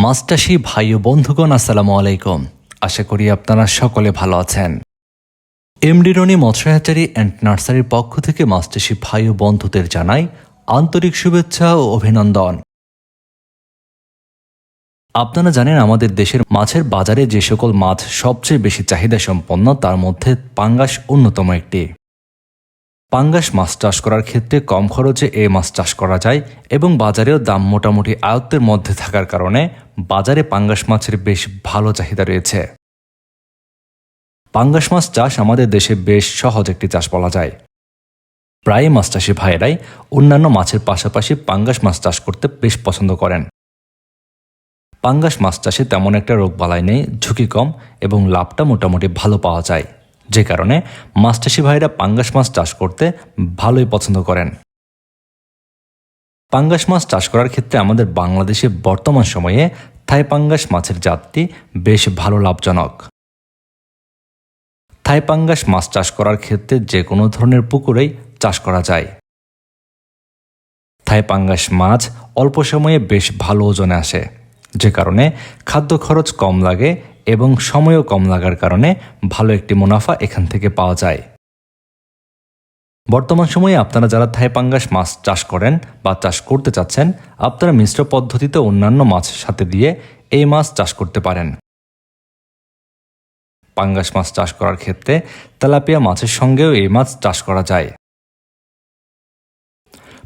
মাছচাষী ভাই ও বন্ধুগণ আসসালামু আলাইকুম। আশা করি আপনারা সকলে ভালো আছেন। এমডি রনি মৎস্য হ্যাচারি অ্যান্ড নার্সারির পক্ষ থেকে মাছচাষী ভাই ও বন্ধুদের জানাই আন্তরিক শুভেচ্ছা ও অভিনন্দন। আপনারা জানেন আমাদের দেশের মাছের বাজারে যে সকল মাছ সবচেয়ে বেশি চাহিদা সম্পন্ন তার মধ্যে পাঙ্গাস অন্যতম একটি। পাঙ্গাস মাছ চাষ করার ক্ষেত্রে কম খরচে এই মাছ চাষ করা যায় এবং বাজারেও দাম মোটামুটি আয়ত্তের মধ্যে থাকার কারণে বাজারে পাঙ্গাস মাছের বেশ ভালো চাহিদা রয়েছে। পাঙ্গাস মাছ চাষ আমাদের দেশে বেশ সহজ একটি চাষ বলা যায়। প্রায় মাছ চাষি ভাইয়েরাই অন্যান্য মাছের পাশাপাশি পাঙ্গাস মাছ চাষ করতে বেশ পছন্দ করেন। পাঙ্গাস মাছ চাষে তেমন একটা রোগবালাই নেই, ঝুঁকি কম এবং লাভটা মোটামুটি ভালো পাওয়া যায়, যে কারণে মাছ চাষি ভাইরা পাঙ্গাস মাছ চাষ করতে ভালোই পছন্দ করেন। পাঙ্গাস মাছ চাষ করার ক্ষেত্রে আমাদের বাংলাদেশে বর্তমান সময়ে থাই পাঙ্গাস মাছের জাতটি বেশ ভালো লাভজনক। থাই পাঙ্গাস মাছ চাষ করার ক্ষেত্রে যে কোনো ধরনের পুকুরেই চাষ করা যায়। থাই পাঙ্গাস মাছ অল্প সময়ে বেশ ভালো ওজনে আসে, যে কারণে খাদ্য খরচ কম লাগে এবং সময়ও কম লাগার কারণে ভালো একটি মুনাফা এখান থেকে পাওয়া যায়। বর্তমান সময়ে আপনারা যারা থাই পাঙ্গাস মাছ চাষ করেন বা চাষ করতে চাচ্ছেন, আপনারা মিশ্র পদ্ধতিতে অন্যান্য মাছের সাথে দিয়ে এই মাছ চাষ করতে পারেন। পাঙ্গাস মাছ চাষ করার ক্ষেত্রে তেলাপিয়া মাছের সঙ্গেও এই মাছ চাষ করা যায়।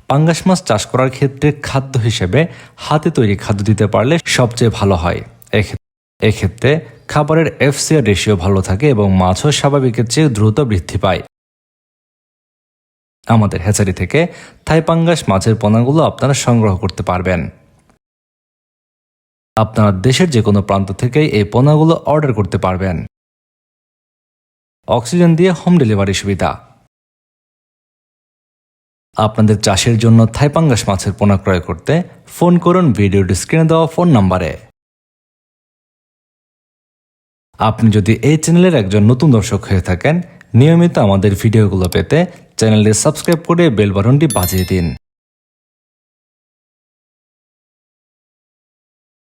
পাঙ্গাস মাছ চাষ করার ক্ষেত্রে খাদ্য হিসেবে হাতে তৈরি খাদ্য দিতে পারলে সবচেয়ে ভালো হয়। এক্ষেত্রে খাবারের এফসিআর রেশিও ভালো থাকে এবং মাছও স্বাভাবিকের চেয়ে দ্রুত বৃদ্ধি পায়। আমাদের হ্যাচারি থেকে থাই পাঙ্গাস মাছের পোনাগুলো আপনারা সংগ্রহ করতে পারবেন। আপনারা দেশের যে কোনো প্রান্ত থেকেই এই পোনাগুলো অর্ডার করতে পারবেন। অক্সিজেন দিয়ে হোম ডেলিভারি সুবিধা। আপনাদের চাষের জন্য থাই পাঙ্গাস মাছের পোনা ক্রয় করতে ফোন করুন ভিডিওর স্ক্রিনে দেওয়া ফোন নম্বরে। আপনি যদি এই চ্যানেলের একজন নতুন দর্শক হয়ে থাকেন, নিয়মিত আমাদের ভিডিওগুলো পেতে চ্যানেলটি সাবস্ক্রাইব করে বেল বাটনটি বাজিয়ে দিন।